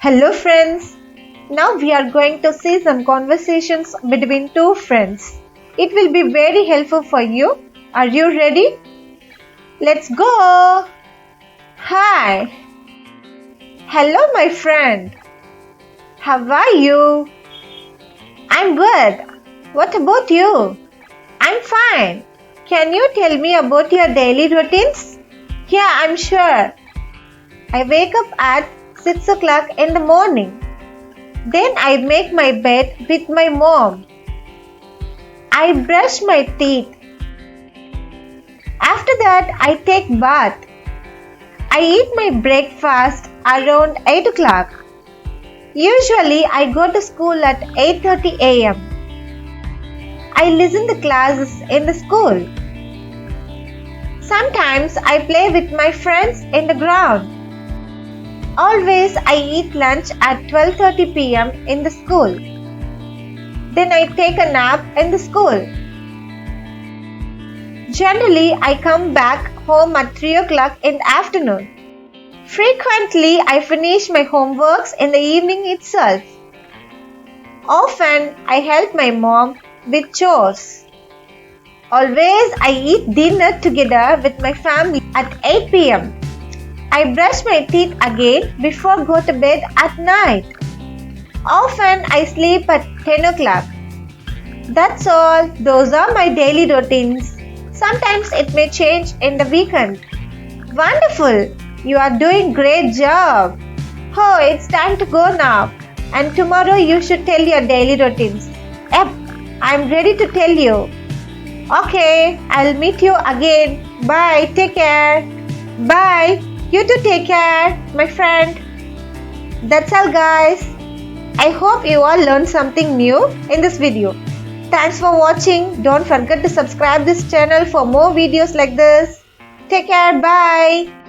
Hello friends, now we are going to see some conversations between two friends. It will be very helpful for you. Are you ready? Let's go! Hi! Hello my friend. How are you? I'm good. What about you? I'm fine. Can you tell me about your daily routines? Yeah, I'm sure. I wake up at 6 o'clock in the morning. Then I make my bed with my mom. I brush my teeth. After that, I take bath. I eat my breakfast around 8 o'clock. Usually, I go to school at 8:30 a.m. I listen to classes in the school. Sometimes I play with my friends in the ground. Always I eat lunch at 12:30 p.m. in the school. Then I take a nap in the school. Generally, I come back home at 3 o'clock in the afternoon. Frequently, I finish my homeworks in the evening itself. Often, I help my mom with chores. Always, I eat dinner together with my family at 8 p.m. I brush my teeth again before go to bed at night. Often I sleep at 10 o'clock. That's all. Those are my daily routines. Sometimes it may change in the weekend. Wonderful! You are doing great job. Oh, it's time to go now. And tomorrow you should tell your daily routines. Yep, I'm ready to tell you. Okay, I'll meet you again. Bye. Take care. Bye. You too take care, my friend. That's all guys. I hope you all learned something new in this video. Thanks for watching. Don't forget to subscribe this channel for more videos like this. Take care. Bye.